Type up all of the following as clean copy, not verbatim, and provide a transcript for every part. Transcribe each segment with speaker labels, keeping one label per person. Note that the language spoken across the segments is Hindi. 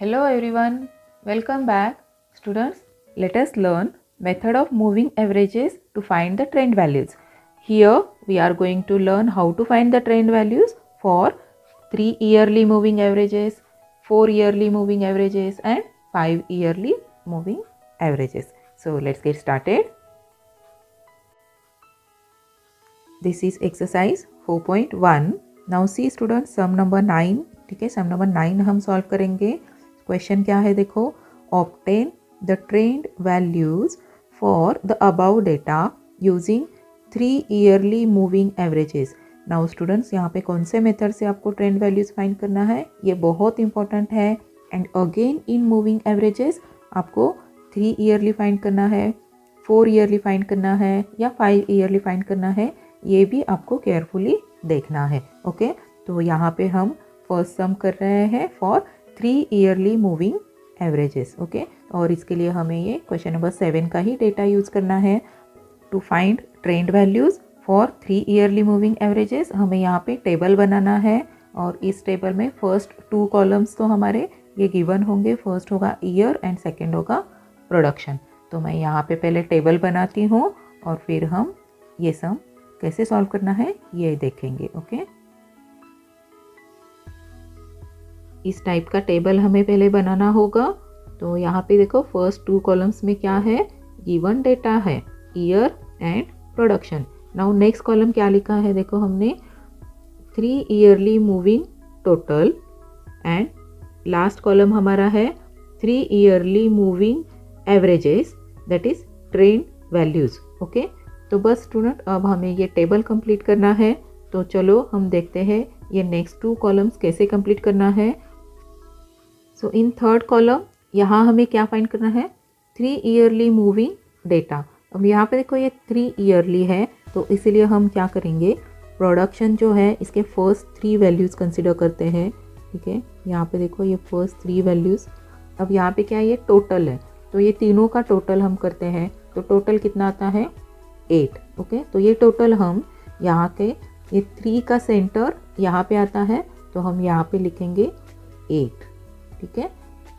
Speaker 1: Hello everyone, welcome back. Students, let us learn method of moving averages to find the trend values. Here we are going to learn how to find the trend values for 3 yearly moving averages, 4 yearly moving averages and 5 yearly moving averages. So let's get started. This is exercise 4.1. Now see students, sum number 9. ठीक है, सम नंबर 9 हम सॉल्व करेंगे. क्वेश्चन क्या है देखो, obtain the trend values for the above data using 3 yearly moving averages. Now students, यहाँ पे कौन से मेथड से आपको ट्रेंड वैल्यूज फाइंड करना है, ये बहुत इंपॉर्टेंट है. And again in moving averages आपको 3 ईयरली फाइंड करना है, 4 ईयरली फाइंड करना है या 5 ईयरली फाइंड करना है, ये भी आपको केयरफुली देखना है. ओके, तो यहाँ पे हम फर्स्ट सम कर रहे हैं for 3 yearly moving averages. Okay, और इसके लिए हमें ये क्वेश्चन नंबर 7 का ही डेटा यूज़ करना है. To find trend values for 3 yearly moving averages हमें यहाँ पे टेबल बनाना है. और इस टेबल में फर्स्ट 2 कॉलम्स तो हमारे ये गिवन होंगे. फर्स्ट होगा ईयर एंड सेकेंड होगा प्रोडक्शन. तो मैं यहाँ पे पहले टेबल बनाती हूँ और फिर हम ये सम कैसे सॉल्व करना है ये देखेंगे. ओके, इस टाइप का टेबल हमें पहले बनाना होगा. तो यहाँ पे देखो फर्स्ट 2 कॉलम्स में क्या है, गिवन डेटा है, year and production. Now next column क्या लिखा है देखो, हमने 3 yearly moving total and last column हमारा है 3 yearly moving averages, that is trend values. Okay, तो बस स्टूडेंट अब हमें ये टेबल कंप्लीट करना है. तो चलो हम देखते हैं ये नेक्स्ट 2 कॉलम्स कैसे कंप्लीट करना है. सो इन थर्ड कॉलम यहाँ हमें क्या फाइंड करना है, 3 ईयरली मूविंग डेटा. अब यहाँ पे देखो ये 3 ईयरली है, तो इसीलिए हम क्या करेंगे, प्रोडक्शन जो है इसके फर्स्ट 3 वैल्यूज़ कंसिडर करते हैं. ठीक है, यहाँ पे देखो ये फर्स्ट 3 वैल्यूज़. अब यहाँ पे क्या है, ये टोटल है, तो ये तीनों का टोटल हम करते हैं. तो टोटल कितना आता है, 8. ओके, तो ये टोटल हम यहाँ के ये 3 का सेंटर यहाँ पे आता है, तो हम यहाँ पे लिखेंगे 8. ठीक है,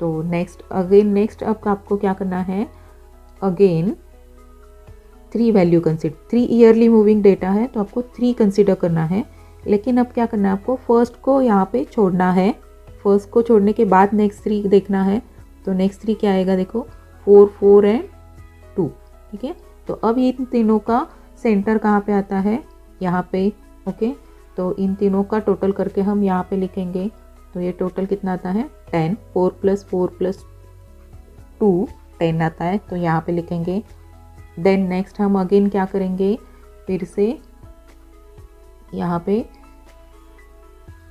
Speaker 1: तो नेक्स्ट अब आपको क्या करना है, again 3 value consider. 3 yearly moving data है तो आपको 3 कंसिडर करना है. लेकिन अब क्या करना है, आपको फर्स्ट को यहाँ पे छोड़ना है. फर्स्ट को छोड़ने के बाद नेक्स्ट 3 देखना है. तो नेक्स्ट 3 क्या आएगा देखो, 4, 4 एंड 2. ठीक है, तो अब इन तीनों का सेंटर कहाँ पे आता है, यहाँ पे. ओके, तो इन तीनों का टोटल करके हम यहाँ पे लिखेंगे. तो ये टोटल कितना आता है, 10. 4 + 4 + 2 10 आता है, तो यहाँ पे लिखेंगे. देन नेक्स्ट हम अगेन क्या करेंगे, फिर से यहाँ पे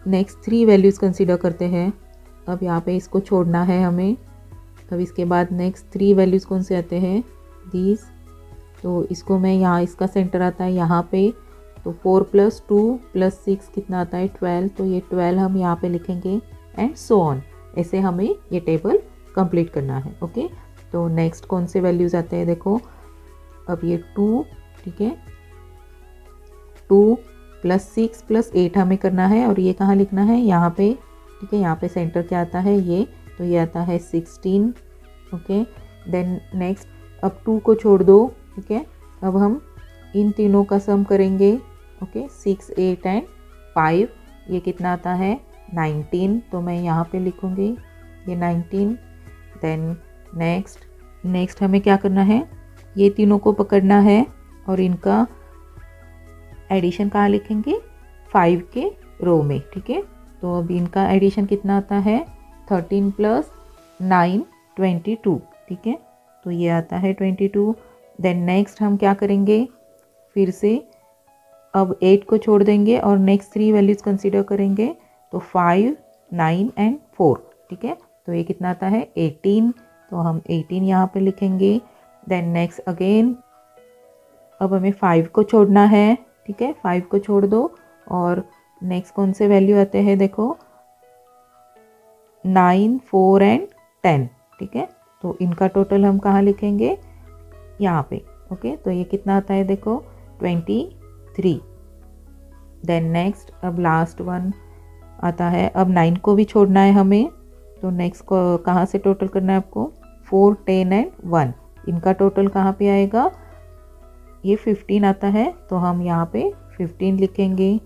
Speaker 1: नेक्स्ट 3 वैल्यूज़ कंसीडर करते हैं. अब यहाँ पे इसको छोड़ना है हमें. अब इसके बाद नेक्स्ट 3 वैल्यूज़ कौन से आते हैं, दीज. तो इसको मैं यहाँ, इसका सेंटर आता है यहाँ पे. तो 4 + 2 + 6 कितना आता है, 12. तो ये 12 हम यहाँ पे लिखेंगे एंड सो ऑन. ऐसे हमें ये टेबल कंप्लीट करना है. ओके, तो नेक्स्ट कौन से वैल्यूज़ आते हैं देखो, अब ये 2. ठीक है, 2 + 6 + 8 हमें करना है और ये कहाँ लिखना है, यहाँ पे. ठीक है, यहाँ पे सेंटर क्या आता है, ये. तो ये आता है 16. ओके, देन नेक्स्ट अब 2 को छोड़ दो. ठीक है, अब हम इन तीनों का सम करेंगे. Okay, 6, 8 and 5. ये कितना आता है, 19. तो मैं यहाँ पे लिखूँगी ये 19. देन नेक्स्ट हमें क्या करना है, ये तीनों को पकड़ना है और इनका एडिशन कहाँ लिखेंगे, 5 के रो में. ठीक है, तो अब इनका एडिशन कितना आता है, 13 + 9 22. ठीक है, तो ये आता है 22. देन नेक्स्ट हम क्या करेंगे, फिर से अब 8 को छोड़ देंगे और नेक्स्ट 3 वैल्यूज़ कंसीडर करेंगे. तो 5, 9 एंड 4. ठीक है, तो ये कितना आता है, 18. तो हम 18 यहाँ पे लिखेंगे. देन नेक्स्ट अगेन अब हमें 5 को छोड़ना है. ठीक है, 5 को छोड़ दो और नेक्स्ट कौन से वैल्यू आते हैं देखो, 9, 4 एंड 10. ठीक है, तो इनका टोटल हम कहाँ लिखेंगे, यहाँ पे. ओके, तो ये कितना आता है देखो, 23. देन नेक्स्ट अब लास्ट वन आता है, अब 9 को भी छोड़ना है हमें. तो नेक्स्ट को कहाँ से टोटल करना है आपको, 4, 10 एंड 1, इनका टोटल कहाँ पे आएगा, ये 15 आता है, तो हम यहाँ पे 15 लिखेंगे।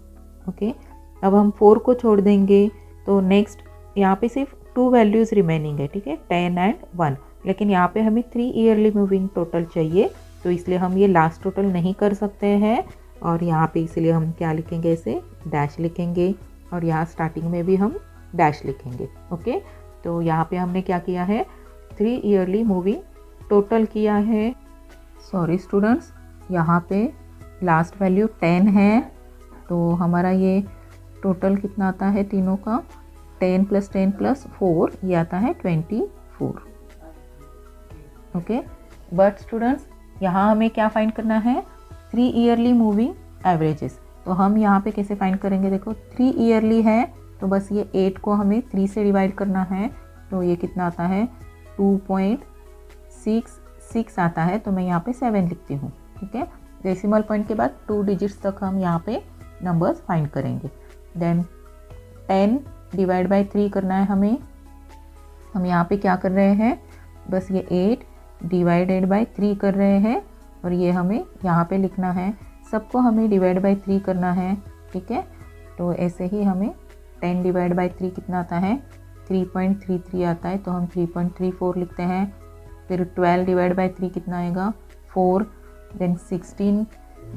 Speaker 1: ओके, अब हम 4 को छोड़ देंगे, तो नेक्स्ट यहाँ पे सिर्फ 2 वैल्यूज़ रिमेनिंग है, ठीक है, 10 एंड 1, लेकिन यहाँ पे हमें 3 ईयरली मूविंग टोटल चाहिए, तो इसलिए हम ये लास्ट टोटल नहीं कर सकते हैं, और यहाँ पे इसलिए हम क्या लिखेंगे, इसे डैश लिखेंगे, और यहाँ स्टार्टिंग में भी हम डैश लिखेंगे। ओके, तो यहाँ पे हमने क्या किया है, 3 ईयरली मूविंग टोटल किया है। सॉरी स्टूडेंट्स, यहाँ पे लास्ट वैल्यू 10 है, तो हमारा ये टोटल कितना आता है तीनों का, 10 + 10 + 4, ये आता है 24। ओके, बट स्टूडेंट्स यहाँ हमें क्या फाइंड करना है, 3 ईयरली मूविंग एवरेजेस। तो हम यहाँ पे कैसे फाइंड करेंगे, देखो 3 ईयरली है, तो बस ये 8 को हमें 3 से डिवाइड करना है, तो ये कितना आता है 2.66 आता है, तो मैं यहाँ पे 7 लिखती हूँ। ठीक है, डेसिमल पॉइंट के बाद 2 डिजिट्स तक हम यहाँ पे नंबर्स फाइंड करेंगे। देन 10 डिवाइड बाय 3 करना है हमें, हम यहाँ पे क्या कर रहे हैं, बस ये 8 डिवाइडेड बाय 3 कर रहे हैं, और ये हमें यहाँ पे लिखना है, सबको हमें डिवाइड बाय 3 करना है। ठीक है, तो ऐसे ही हमें 10 डिवाइड बाय 3 कितना आता है, 3.33 आता है, तो हम 3.34 लिखते हैं। फिर 12 डिवाइड बाय 3 कितना आएगा, 4। देन 16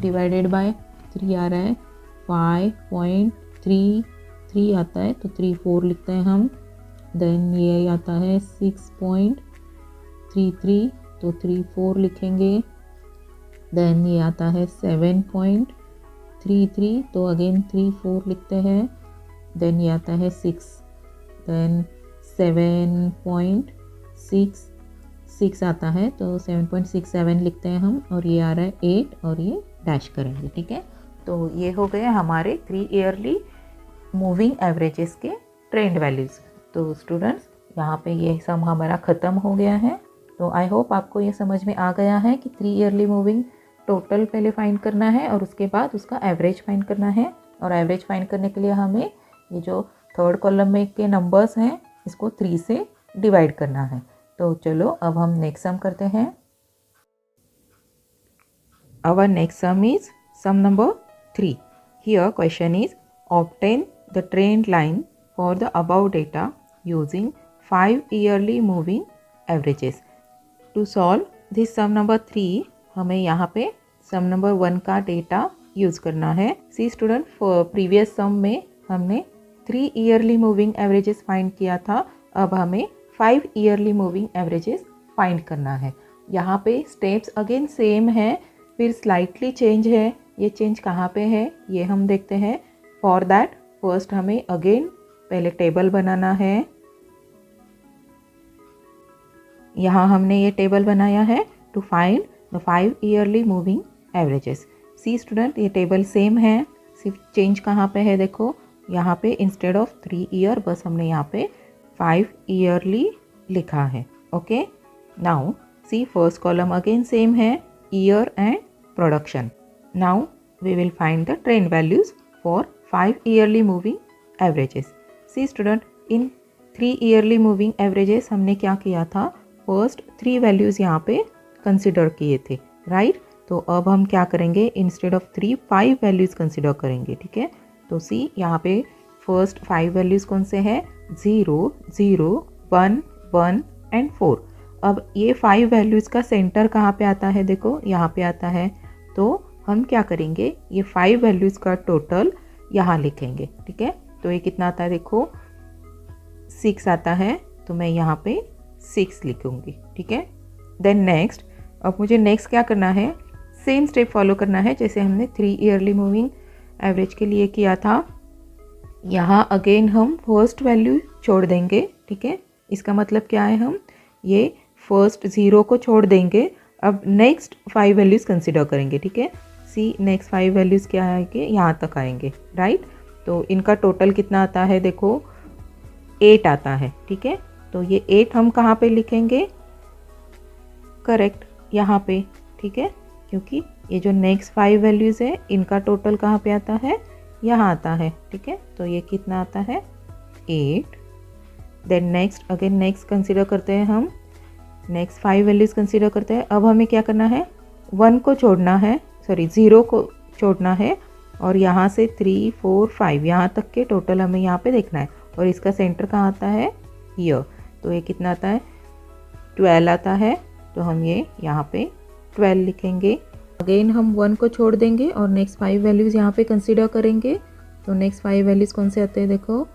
Speaker 1: डिवाइडेड बाय 3 आ रहा है 5.33 आता है, तो 34 लिखते हैं हम। देन ये आता है 6.33, तो 34 लिखेंगे। देन ये आता है 7.33, तो अगेन 34 लिखते हैं। देन ये आता है 6, देन 7.66 आता है, तो 7.67 लिखते हैं हम, और ये आ रहा है 8, और ये डैश करेंगे। ठीक है, तो ये हो गए हमारे 3 ईयरली मूविंग एवरेजेस के ट्रेंड वैल्यूज़। तो स्टूडेंट्स यहाँ पे ये सम हमारा ख़त्म हो गया है। तो आई होप आपको ये समझ में आ गया है कि 3 ईयरली मूविंग टोटल पहले फाइंड करना है, और उसके बाद उसका एवरेज फाइंड करना है। और एवरेज फाइंड करने के लिए हमें ये जो थर्ड कॉलम में के नंबर्स हैं, इसको 3 से डिवाइड करना है। तो चलो अब हम नेक्स्ट सम करते हैं। Our next sum is sum number 3। Here question is obtain the trend line for the above data using 5 yearly moving averages. To solve this sum number 3 हमें यहाँ पे सम नंबर 1 का डेटा यूज़ करना है। सी स्टूडेंट, प्रीवियस सम में हमने 3 ईयरली मूविंग एवरेजेस फाइंड किया था, अब हमें 5 ईयरली मूविंग एवरेजेस फाइंड करना है। यहाँ पे स्टेप्स अगेन सेम है, फिर स्लाइटली चेंज है। ये चेंज कहाँ पे है ये हम देखते हैं। फॉर दैट फर्स्ट हमें अगेन पहले टेबल बनाना है। यहाँ हमने ये टेबल बनाया है to find the 5 yearly moving averages. See student, ये टेबल सेम है, सिर्फ चेंज कहाँ पे है, देखो यहाँ पे इंस्टेड ऑफ 3 ईयर बस हमने यहाँ पे 5 ईयरली लिखा है। Okay, now see first column again same है, year and production. Now we will find the trend values for 5 yearly moving averages. See student, in 3 yearly moving averages हमने क्या किया था, फर्स्ट 3 वैल्यूज़ यहाँ पे कंसिडर किए थे, राइट। तो अब हम क्या करेंगे, इंस्टेड ऑफ 3 5 वैल्यूज़ कंसिडर करेंगे। ठीक है, तो सी यहाँ पे फर्स्ट 5 वैल्यूज़ कौन से हैं, 0 0 1 1 एंड 4। अब ये 5 वैल्यूज़ का सेंटर कहाँ पे आता है, देखो यहाँ पे आता है। तो हम क्या करेंगे, ये 5 वैल्यूज़ का टोटल यहाँ लिखेंगे। ठीक है, तो ये कितना आता है, देखो 6 आता है, तो मैं यहाँ पे 6 लिखूँगी। ठीक है, देन नेक्स्ट, अब मुझे नेक्स्ट क्या करना है, सेम स्टेप फॉलो करना है जैसे हमने 3 ईयरली मूविंग एवरेज के लिए किया था। यहाँ अगेन हम फर्स्ट वैल्यू छोड़ देंगे। ठीक है, इसका मतलब क्या है, हम ये फर्स्ट 0 को छोड़ देंगे, अब नेक्स्ट 5 वैल्यूज़ कंसिडर करेंगे। ठीक है, सी नेक्स्ट 5 वैल्यूज़ क्या आएंगे, यहाँ तक आएंगे, राइट। तो इनका टोटल कितना आता है, देखो 8 आता है। ठीक है, तो ये 8 हम कहाँ पे लिखेंगे, करेक्ट यहाँ पे। ठीक है, क्योंकि ये जो नेक्स्ट 5 वैल्यूज़ है इनका टोटल कहाँ पे आता है, यहाँ आता है। ठीक है, तो ये कितना आता है 8, then next again next consider करते हैं हम, नेक्स्ट 5 वैल्यूज़ कंसिडर करते हैं। अब हमें क्या करना है, 1 को छोड़ना है, सॉरी 0 को छोड़ना है और यहाँ से 3 4 5 यहाँ तक के टोटल हमें यहाँ पे देखना है। और इसका सेंटर कहाँ आता है, ईयर। तो ये कितना आता है, 12 आता है। तो हम ये यहाँ पे 12 लिखेंगे। अगेन हम 1 को छोड़ देंगे और नेक्स्ट 5 वैल्यूज़ यहाँ पे कंसिडर करेंगे। तो नेक्स्ट 5 वैल्यूज़ कौन से आते हैं, देखो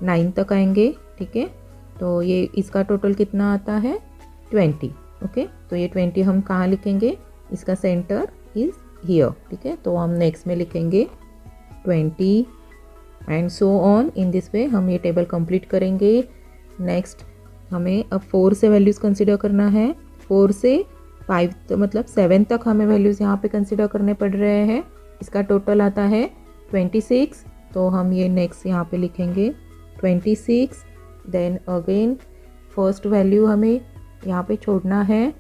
Speaker 1: 9 तक आएंगे, ठीक है। तो ये इसका टोटल कितना आता है, 20। ओके, तो ये 20 हम कहाँ लिखेंगे, इसका सेंटर इज़ हियर, ठीक है। तो हम नेक्स्ट में लिखेंगे 20 and so on. In this way हम ये टेबल कंप्लीट करेंगे। नेक्स्ट हमें अब 4 से वैल्यूज़ कंसिडर करना है। 4 से 5 तो मतलब 7 तक हमें वैल्यूज़ यहाँ पे कंसिडर करने पड़ रहे हैं। इसका टोटल आता है 26। तो हम ये नेक्स्ट यहाँ पे लिखेंगे 26। देन अगेन फर्स्ट वैल्यू हमें यहाँ पे छोड़ना है।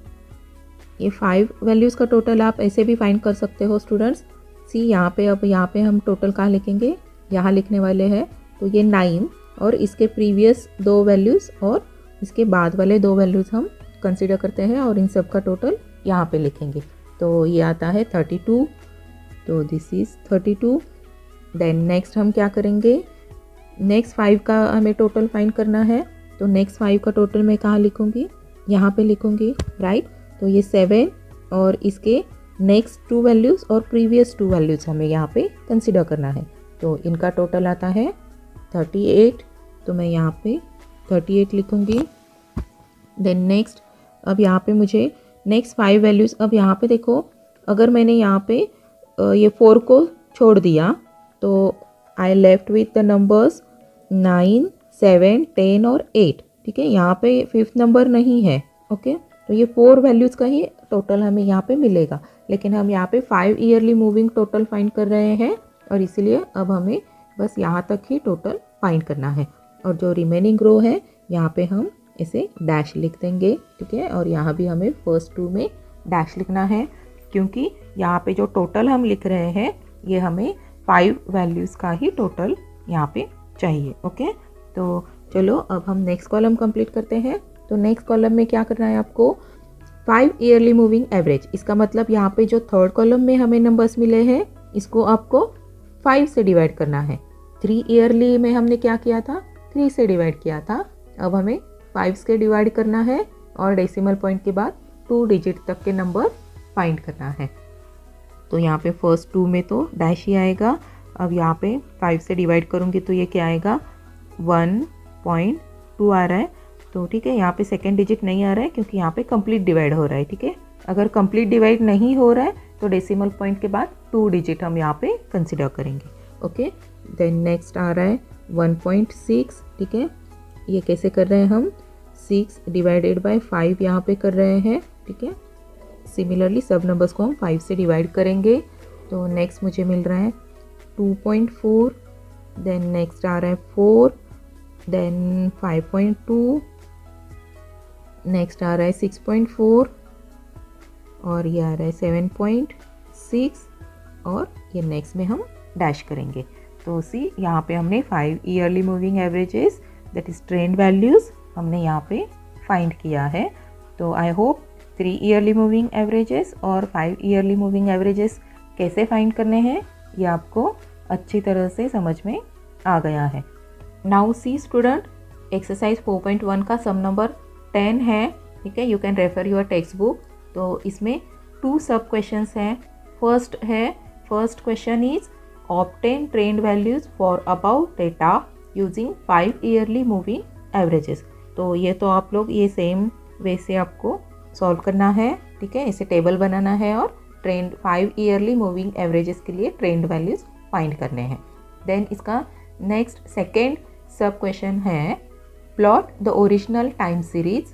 Speaker 1: ये 5 वैल्यूज़ का टोटल आप ऐसे भी फाइंड कर सकते हो स्टूडेंट्स। सी यहाँ पे, अब यहाँ पे हम टोटल कहाँ लिखेंगे, यहाँ लिखने वाले हैं। तो ये 9 और इसके प्रीवियस 2 वैल्यूज़ और इसके बाद वाले 2 वैल्यूज़ हम कंसिडर करते हैं और इन सब का टोटल यहाँ पे लिखेंगे। तो ये आता है 32। तो दिस इज़ 32। देन नेक्स्ट हम क्या करेंगे, नेक्स्ट 5 का हमें टोटल फाइंड करना है। तो नेक्स्ट 5 का टोटल मैं कहाँ लिखूँगी, यहाँ पे लिखूँगी, राइट। तो ये 7 और इसके नेक्स्ट 2 वैल्यूज़ और प्रीवियस 2 वैल्यूज़ हमें यहाँ पे कंसिडर करना है। तो इनका टोटल आता है 38। तो मैं यहाँ पे 38 लिखूँगी। देन नेक्स्ट अब यहाँ पे मुझे नेक्स्ट 5 वैल्यूज़, अब यहाँ पे देखो अगर मैंने यहाँ पे ये 4 को छोड़ दिया तो I left with the numbers 9 7 10 और 8, ठीक है। यहाँ पे 5th नंबर नहीं है, ओके। तो ये 4 वैल्यूज़ का ही टोटल हमें यहाँ पे मिलेगा, लेकिन हम यहाँ पे 5 ईयरली मूविंग टोटल फाइंड कर रहे हैं और इसलिए अब हमें बस यहाँ तक ही टोटल फाइंड करना है। और जो रिमेनिंग रो है यहाँ पे हम इसे डैश लिख देंगे, ठीक है। और यहाँ भी हमें फर्स्ट 2 में डैश लिखना है, क्योंकि यहाँ पे जो टोटल हम लिख रहे हैं ये हमें 5 वैल्यूज़ का ही टोटल यहाँ पे चाहिए, ओके। तो चलो अब हम नेक्स्ट कॉलम कंप्लीट करते हैं। तो नेक्स्ट कॉलम में क्या करना है आपको, 5 ईयरली मूविंग एवरेज। इसका मतलब यहाँ पे जो थर्ड कॉलम में हमें नंबर्स मिले हैं इसको आपको 5 से डिवाइड करना है। 3 ईयरली में हमने क्या किया था, 3 से डिवाइड किया था। अब हमें 5 से डिवाइड करना है और डेसिमल पॉइंट के बाद 2 डिजिट तक के नंबर फाइंड करना है। तो यहाँ पे फर्स्ट 2 में तो डैश ही आएगा। अब यहाँ पे 5 से डिवाइड करूँगी तो ये क्या आएगा, 1.2 आ रहा है। तो ठीक है, यहाँ पे सेकेंड डिजिट नहीं आ रहा है क्योंकि यहाँ पे कंप्लीट डिवाइड हो रहा है, ठीक है। अगर कंप्लीट डिवाइड नहीं हो रहा है तो डेसिमल पॉइंट के बाद 2 डिजिट हम यहाँ पे कंसिडर करेंगे, ओके। देन नेक्स्ट आ रहा है 1.6, ठीक है। ये कैसे कर रहे हैं हम, 6 डिवाइडेड बाय 5 यहाँ पे कर रहे हैं, ठीक है। सिमिलरली सब नंबर्स को हम 5 से डिवाइड करेंगे। तो नेक्स्ट मुझे मिल रहा है 2.4, देन नेक्स्ट आ रहा है 4, देन 5.2, नेक्स्ट आ रहा है 6.4 और ये आ रहा है 7.6 और ये नेक्स्ट में हम डैश करेंगे। तो सी यहाँ पे हमने 5 yearly moving averages that is trend values हमने यहाँ पे फाइंड किया है। तो I hope 3 yearly moving averages और 5 ईयरली मूविंग एवरेजेस कैसे फाइंड करने हैं ये आपको अच्छी तरह से समझ में आ गया है। नाउ सी स्टूडेंट, एक्सरसाइज 4.1 का सम नंबर 10 है, ठीक है। You can refer your text book. तो इसमें 2 सब क्वेश्चंस हैं। First question is obtain trend values for about data using 5 yearly moving averages. तो ये तो आप लोग ये सेम वे से आपको सॉल्व करना है, ठीक है। इसे टेबल बनाना है और ट्रेंड 5 ईयरली मूविंग एवरेजेस के लिए ट्रेंड वैल्यूज फाइंड करने हैं। देन इसका नेक्स्ट सेकेंड सब क्वेश्चन है plot the original time series.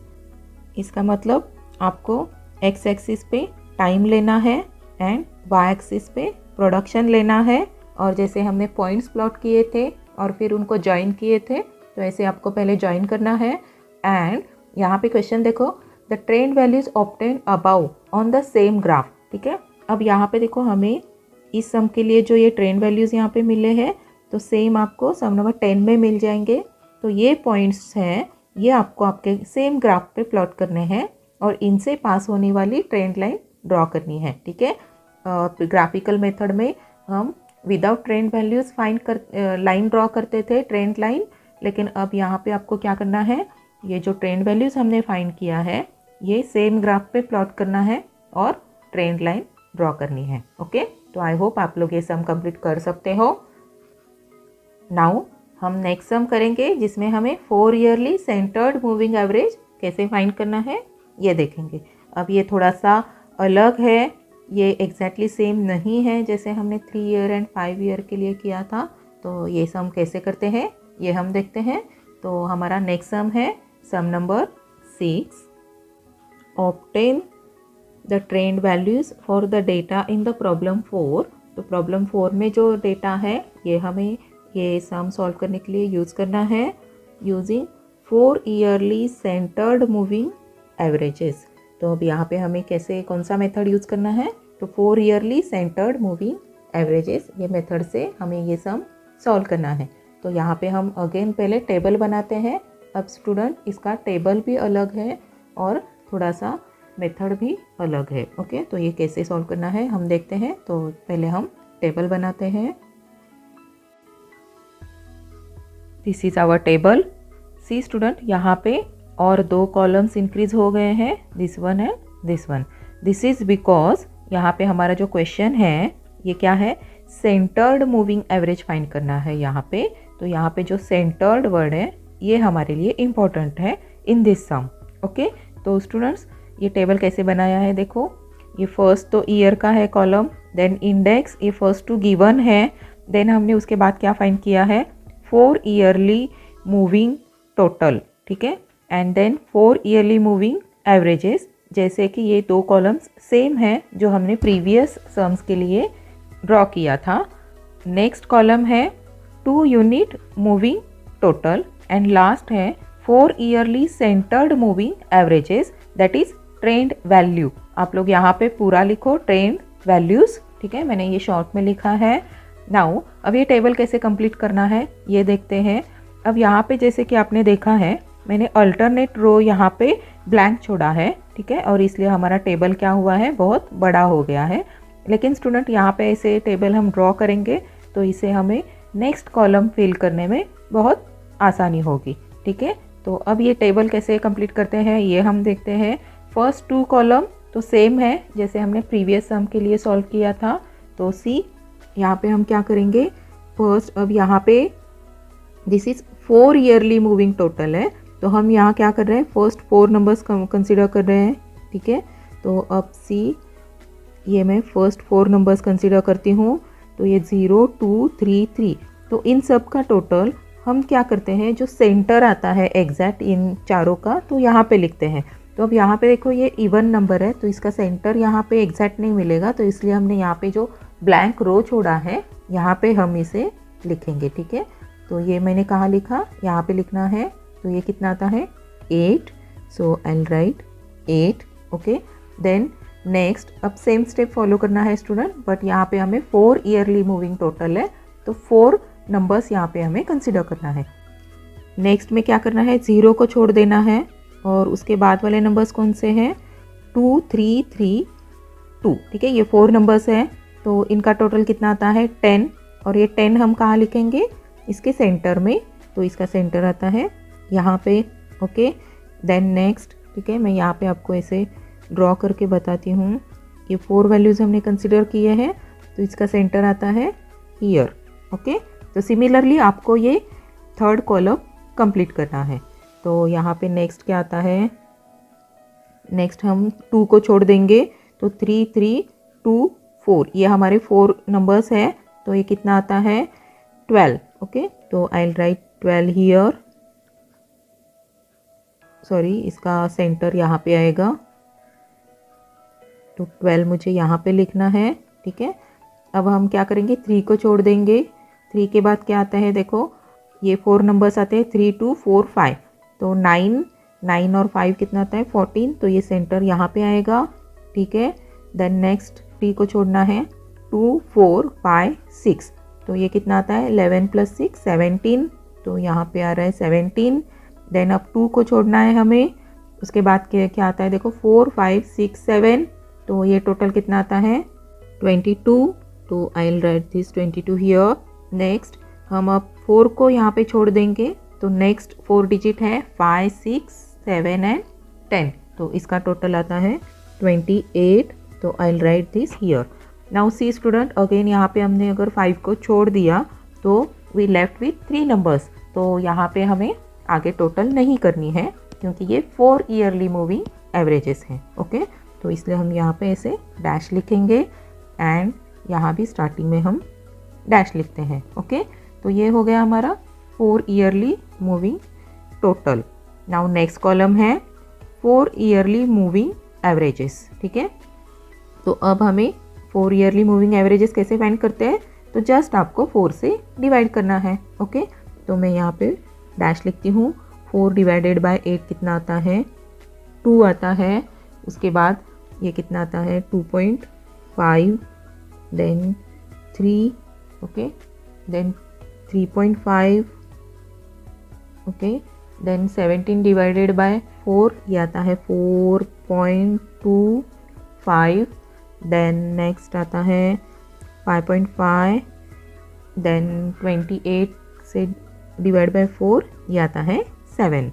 Speaker 1: इसका मतलब आपको एक्स एक्सिस पे टाइम लेना है एंड वाई एक्सिस पे प्रोडक्शन लेना है। और जैसे हमने पॉइंट्स प्लॉट किए थे और फिर उनको ज्वाइन किए थे, तो ऐसे आपको पहले ज्वाइन करना है। एंड यहाँ पे क्वेश्चन देखो, the trend values obtain above on the same graph, ठीक है। अब यहाँ पे देखो हमें इस सम के लिए जो ये ट्रेंड वैल्यूज़ यहाँ पे मिले हैं तो सेम आपको सम नंबर 10 में मिल जाएंगे। तो ये पॉइंट्स हैं ये आपको आपके सेम ग्राफ पे प्लॉट करने हैं और इनसे पास होने वाली ट्रेंड लाइन ड्रॉ करनी है, ठीक है। ग्राफिकल मेथड में हम विदाउट ट्रेंड वैल्यूज़ फाइंड कर लाइन ड्रॉ करते थे, ट्रेंड लाइन, लेकिन अब यहाँ पे आपको क्या करना है, ये जो ट्रेंड वैल्यूज़ हमने फाइंड किया है ये सेम ग्राफ पे प्लॉट करना है और ट्रेंड लाइन ड्रॉ करनी है। ओके, तो आई होप आप लोग ये सम कंप्लीट कर सकते हो। नाउ हम नेक्स्ट सम करेंगे जिसमें हमें 4 ईयरली सेंटर्ड मूविंग एवरेज कैसे फाइंड करना है ये देखेंगे। अब ये थोड़ा सा अलग है, ये एग्जैक्टली सेम नहीं है जैसे हमने 3 ईयर एंड 5 ईयर के लिए किया था। तो ये सम कैसे करते हैं ये हम देखते हैं। तो हमारा नेक्स्ट सम है sum number 6, obtain the trend values for the data in the problem 4। तो प्रॉब्लम 4 में जो डेटा है ये हमें ये सम सॉल्व करने के लिए यूज़ करना है using 4 yearly centred moving averages. तो अब यहाँ पे हमें कैसे कौन सा मेथड यूज़ करना है, तो 4 ईयरली सेंटर्ड मूविंग एवरेजेस ये मेथड से हमें ये सम सॉल्व करना है। तो यहाँ पे हम अगेन पहले टेबल बनाते हैं। अब स्टूडेंट इसका टेबल भी अलग है और थोड़ा सा मेथड भी अलग है। ओके, तो ये कैसे सॉल्व करना है हम देखते हैं। तो पहले हम टेबल बनाते हैं। This is our table. See student, यहाँ पे और 2 कॉलम्स इंक्रीज हो गए हैं, this one and this one. This is because यहाँ पे हमारा जो क्वेश्चन है ये क्या है, सेंटर्ड मूविंग एवरेज फाइंड करना है यहाँ पे। तो यहाँ पे जो सेंटर्ड वर्ड है ये हमारे लिए इम्पोर्टेंट है इन दिस सम। ओके, तो स्टूडेंट्स ये टेबल कैसे बनाया है देखो, ये फर्स्ट तो ईयर का है कॉलम, देन इंडेक्स, ये फर्स्ट टू गिवन है, देन हमने उसके बाद क्या फाइंड किया है 4 ईयरली मूविंग टोटल, ठीक है, and then 4 yearly moving averages. जैसे कि ये 2 कॉलम्स सेम है जो हमने प्रीवियस सम्स के लिए ड्रॉ किया था। नेक्स्ट कॉलम है 2 unit moving total and last है 4 yearly centred moving averages, that is trend value. आप लोग यहाँ पे पूरा लिखो ट्रेंड वैल्यूज़, ठीक है, मैंने ये शॉर्ट में लिखा है। नाउ अब ये टेबल कैसे कंप्लीट करना है ये देखते हैं। अब यहाँ पे जैसे कि आपने देखा है मैंने अल्टरनेट रो यहाँ पे ब्लैंक छोड़ा है, ठीक है, और इसलिए हमारा टेबल क्या हुआ है बहुत बड़ा हो गया है। लेकिन स्टूडेंट यहाँ पे ऐसे टेबल हम ड्रॉ करेंगे तो इसे हमें नेक्स्ट कॉलम फिल करने में बहुत आसानी होगी, ठीक है। तो अब ये टेबल कैसे कंप्लीट करते हैं ये हम देखते हैं। फर्स्ट 2 कॉलम तो सेम है जैसे हमने प्रीवियस सम के लिए सॉल्व किया था। तो सी यहाँ पे हम क्या करेंगे फर्स्ट, अब यहाँ पे this is 4 yearly moving total है, तो हम यहाँ क्या कर रहे हैं फर्स्ट 4 नंबर्स कंसिडर कर रहे हैं, ठीक है। तो अब सी ये मैं फर्स्ट 4 नंबर्स कंसिडर करती हूँ, तो ये 0 2 3 3, तो इन सब का टोटल हम क्या करते हैं जो सेंटर आता है एग्जैक्ट इन चारों का तो यहाँ पे लिखते हैं। तो अब यहाँ पे देखो ये इवन नंबर है तो इसका सेंटर यहाँ पे एग्जैक्ट नहीं मिलेगा, तो इसलिए हमने यहाँ पे जो ब्लैंक रो छोड़ा है यहाँ पे हम इसे लिखेंगे, ठीक है। तो ये मैंने कहाँ लिखा, यहाँ पे लिखना है। तो ये कितना आता है 8, सो आई राइट 8, ओके। देन नेक्स्ट अब सेम स्टेप फॉलो करना है स्टूडेंट, बट यहाँ पे हमें 4 ईयरली मूविंग टोटल है तो 4 नंबर्स यहाँ पे हमें कंसिडर करना है। नेक्स्ट में क्या करना है 0 को छोड़ देना है और उसके बाद वाले नंबर्स कौन से हैं 2 3 3 2, ठीक है, ये 4 नंबर्स हैं तो इनका टोटल कितना आता है 10, और ये 10 हम कहाँ लिखेंगे इसके सेंटर में, तो इसका सेंटर आता है यहाँ पे, ओके। देन नेक्स्ट, ठीक है, मैं यहाँ पे आपको ऐसे ड्रॉ करके बताती हूँ। ये 4 वैल्यूज़ हमने कंसिडर किए हैं तो इसका सेंटर आता है ईयर, ओके। तो सिमिलरली आपको ये 3rd कॉलम कंप्लीट करना है। तो यहाँ पे नेक्स्ट क्या आता है, नेक्स्ट हम 2 को छोड़ देंगे तो 3 3 2 4, ये हमारे 4 नंबर्स हैं तो ये कितना आता है 12, ओके। तो आई राइट 12 हियर, सॉरी इसका सेंटर यहाँ पे आएगा, तो 12 मुझे यहाँ पे लिखना है, ठीक है। अब हम क्या करेंगे 3 को छोड़ देंगे, 3 के बाद क्या आता है देखो ये 4 नंबर्स आते हैं 3 2 4 5, तो 9 और 5 कितना आता है 14, तो ये सेंटर यहाँ पे आएगा, ठीक है। देन नेक्स्ट 3 को छोड़ना है 2 4 5 6, तो ये कितना आता है 11 + 6 17, तो यहाँ पे आ रहा है 17। देन अब 2 को छोड़ना है हमें। उसके बाद क्या आता है देखो 4 5 6 7, तो ये टोटल कितना आता है 22। तो I will write this 22 here. Next हम अब 4 को यहाँ पे छोड़ देंगे, तो नेक्स्ट 4 डिजिट है 5 6 7 एंड 10, तो इसका टोटल आता है 28। तो I will write this here. Now see student, again यहाँ पे हमने अगर 5 को छोड़ दिया तो वी लेफ्ट विथ 3 नंबर्स, तो यहाँ पे हमें आगे टोटल नहीं करनी है क्योंकि ये 4 ईयरली मूविंग एवरेजेस हैं। ओके, तो इसलिए हम यहाँ पे ऐसे डैश लिखेंगे एंड यहाँ भी स्टार्टिंग में हम डैश लिखते हैं। ओके, तो ये हो गया हमारा 4 yearly moving total. Now next column है 4 ईयरली मूविंग एवरेजेस। ठीक है, तो अब हमें 4 ईयरली मूविंग एवरेजेस कैसे फाइंड करते हैं, तो जस्ट आपको 4 से डिवाइड करना है। ओके, तो मैं यहाँ पे डैश लिखती हूँ। 4 डिवाइडेड बाय 8 कितना आता है 2 आता है। उसके बाद ये कितना आता है 2.5, then 3, okay, then 3.5, okay, then 17 divided by 4 ये आता है 4.25, देन नेक्स्ट आता है 5.5, देन 28 से डिवाइड बाय 4 ये आता है 7।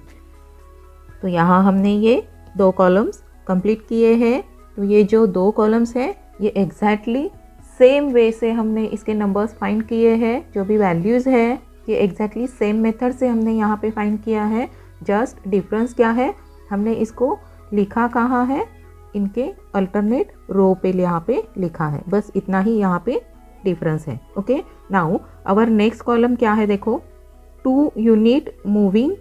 Speaker 1: तो यहाँ हमने ये 2 कॉलम्स कंप्लीट किए हैं। तो ये जो 2 कॉलम्स हैं ये एग्जैक्टली सेम वे से हमने इसके नंबर्स फाइंड किए हैं। जो भी वैल्यूज़ है ये एग्जैक्टली सेम मेथड से हमने यहाँ पे फाइंड किया है। जस्ट डिफरेंस क्या है, हमने इसको लिखा कहाँ है, इनके अल्टरनेट रो पे यहाँ पे लिखा है, बस इतना ही यहाँ पे डिफरेंस है। Okay, now our next column क्या है देखो 2 यूनिट मूविंग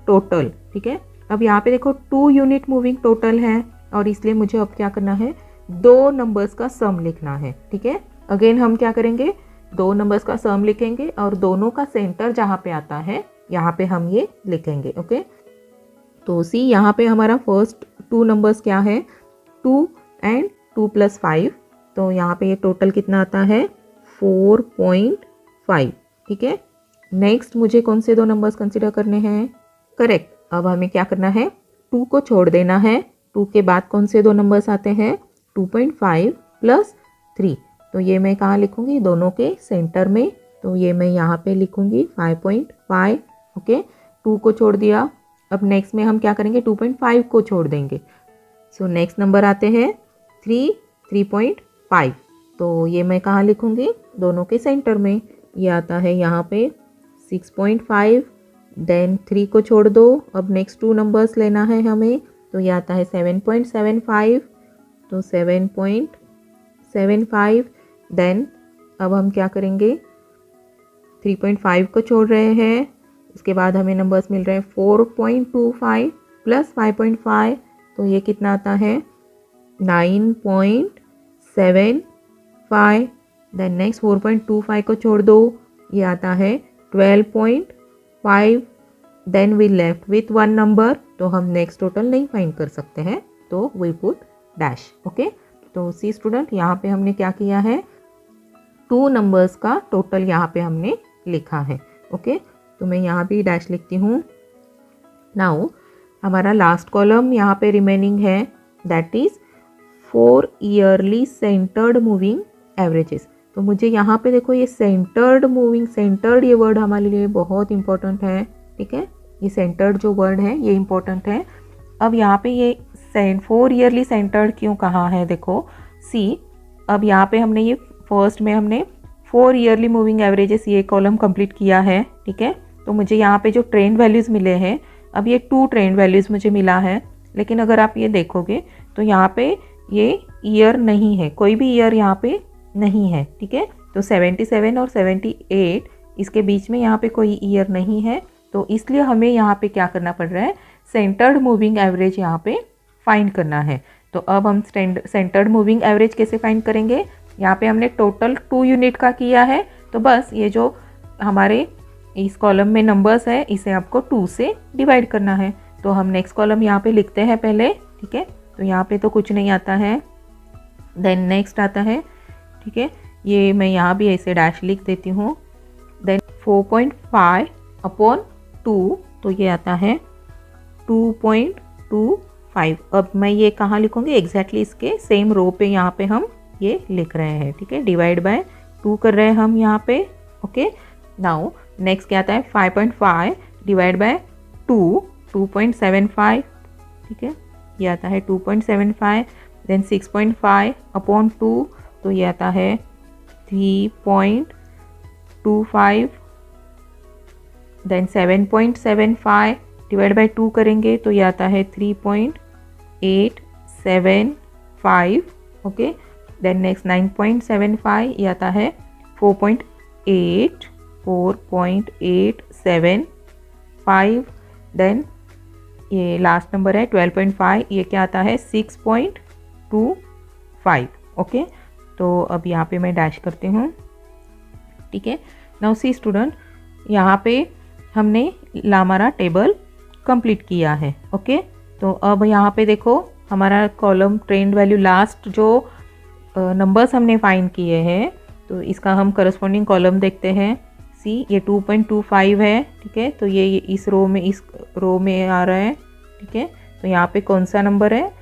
Speaker 1: टोटल। ठीक है, अब यहाँ पे देखो 2 यूनिट मूविंग टोटल है और इसलिए मुझे अब क्या करना है 2 नंबर्स का सम लिखना है। ठीक है, अगेन हम क्या करेंगे 2 नंबर्स का सम लिखेंगे और दोनों का सेंटर जहाँ पे आता है यहाँ पे हम ये लिखेंगे। ओके, तो सी यहाँ पे हमारा फर्स्ट 2 नंबर्स क्या है 2 एंड 2 + 5, तो यहाँ पे ये टोटल कितना आता है 4.5। ठीक है, नेक्स्ट मुझे कौन से 2 नंबर्स कंसिडर करने हैं, करेक्ट। अब हमें क्या करना है 2 को छोड़ देना है। 2 के बाद कौन से 2 नंबर्स आते हैं 2.5 + 3, तो ये मैं कहाँ लिखूँगी दोनों के सेंटर में, तो ये मैं यहाँ पे लिखूँगी 5.5। ओके, 2 को छोड़ दिया। अब नेक्स्ट में हम क्या करेंगे 2.5 को छोड़ देंगे, सो नेक्स्ट नंबर आते हैं 3, 3.5, तो ये मैं कहाँ लिखूँगी दोनों के सेंटर में, ये आता है यहाँ पे 6.5, देन 3 को छोड़ दो। अब नेक्स्ट 2 नंबर्स लेना है हमें, तो ये आता है 7.75, तो 7.75, देन अब हम क्या करेंगे 3.5 को छोड़ रहे हैं। उसके बाद हमें नंबर्स मिल रहे हैं 4.25 + 5.5, तो ये कितना आता है 9.75, देन नेक्स्ट 4.25 को छोड़ दो, ये आता है 12.5, then we left with 1 number, तो हम नेक्स्ट टोटल नहीं फाइंड कर सकते हैं, तो वी पुट डैश। ओके, तो सी स्टूडेंट यहाँ पे हमने क्या किया है 2 नंबर्स का टोटल यहाँ पे हमने लिखा है। ओके, तो मैं यहाँ भी डैश लिखती हूँ। नाउ हमारा लास्ट कॉलम यहाँ पे रिमेनिंग है, that is 4 yearly centred moving averages. तो मुझे यहाँ पे देखो ये सेंटर्ड मूविंग, सेंटर्ड ये वर्ड हमारे लिए बहुत इंपॉर्टेंट है। ठीक है, ये सेंटर्ड जो वर्ड है ये इंपॉर्टेंट है। अब यहाँ पे ये 4 ईयरली सेंटर्ड क्यों कहा है देखो सी, अब यहाँ पे हमने ये फर्स्ट में हमने 4 ईयरली मूविंग एवरेजेस ये कॉलम कंप्लीट किया है। ठीक है, तो मुझे यहाँ पे जो ट्रेंड वैल्यूज़ मिले हैं, अब ये 2 ट्रेंड वैल्यूज़ मुझे मिला है, लेकिन अगर आप ये देखोगे तो यहाँ पे ये ईयर नहीं है, कोई भी ईयर यहाँ पे नहीं है। ठीक है, तो 77 और 78 इसके बीच में यहाँ पे कोई ईयर नहीं है, तो इसलिए हमें यहाँ पे क्या करना पड़ रहा है सेंटर्ड मूविंग एवरेज यहाँ पे फाइंड करना है। तो अब हम सेंटर्ड मूविंग एवरेज कैसे फाइंड करेंगे, यहाँ पे हमने टोटल 2 यूनिट का किया है, तो बस ये जो हमारे इस कॉलम में नंबर्स है इसे आपको 2 से डिवाइड करना है। तो हम नेक्स्ट कॉलम यहाँ पे लिखते हैं पहले। ठीक है, तो यहाँ पे तो कुछ नहीं आता है, देन नेक्स्ट आता है। ठीक है, ये मैं यहाँ भी ऐसे डैश लिख देती हूँ, देन 4.5/2, तो ये आता है 2.25। अब मैं ये कहाँ लिखूँगी, एग्जैक्टली इसके सेम रो पे यहाँ पे हम ये लिख रहे हैं, ठीक है। डिवाइड बाय 2 कर रहे हैं हम यहाँ पे, ओके। नाउ नेक्स्ट क्या आता है, 5.5 डिवाइड बाय 2.75, ठीक है, ये आता है 2.75। देन 6.5 अपॉन 2, तो ये आता है 3.25। देन 7.75 डिवाइड बाय 2 करेंगे तो ये आता है 3.875, ओके। देन नेक्स्ट 9.75, ये आता है 4.875। देन ये लास्ट नंबर है 12.5, ये क्या आता है 6.25, ओके। तो अब यहाँ पे मैं डैश करती हूँ, ठीक है। नाउ सी स्टूडेंट, यहाँ पे हमने लामारा टेबल कंप्लीट किया है, ओके। तो अब यहाँ पे देखो हमारा कॉलम ट्रेंड वैल्यू, लास्ट जो नंबर्स हमने फाइंड किए हैं, तो इसका हम करस्पॉन्डिंग कॉलम देखते हैं। सी ये 2.25 है, ठीक है, तो ये इस रो में आ रहा है, ठीक है। तो यहाँ पे कौन सा नंबर है,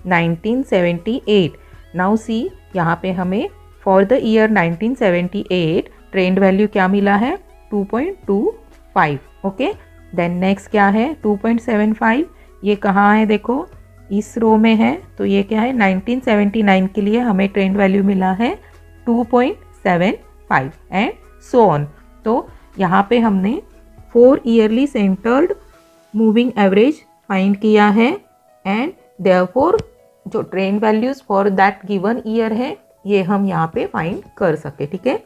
Speaker 1: 1978। नाउ सी यहाँ पे हमें for the year 1978 trend value क्या मिला है, 2.25, ओके। देन नेक्स्ट क्या है 2.75, ये कहाँ है देखो इस रो में है, तो ये क्या है 1979 के लिए हमें ट्रेंड वैल्यू मिला है 2.75 एंड सो ऑन। तो यहाँ पे हमने 4 yearly centred moving average find किया है एंड देयरफॉर जो trend values for that given year है ये हम यहाँ पे फाइंड कर सके, ठीक है।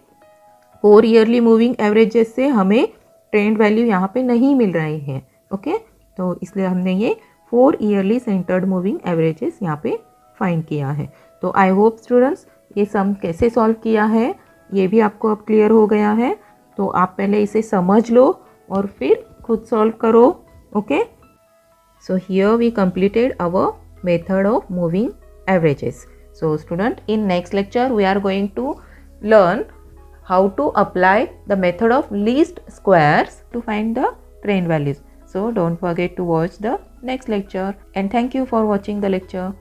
Speaker 1: 4 ईयरली मूविंग एवरेजेस से हमें ट्रेंड वैल्यू यहाँ पे नहीं मिल रही है, ओके। तो इसलिए हमने ये 4 ईयरली सेंटर्ड मूविंग एवरेजेस यहाँ पे फाइंड किया है। तो आई होप स्टूडेंट्स ये सम कैसे सॉल्व किया है ये भी आपको अब क्लियर हो गया है। तो आप पहले इसे समझ लो और फिर खुद सॉल्व करो, okay. So here we completed our method of moving averages. So student, in next lecture we are going to learn how to apply the method of least squares to find the trend values. So don't forget to watch the next lecture and thank you for watching the lecture.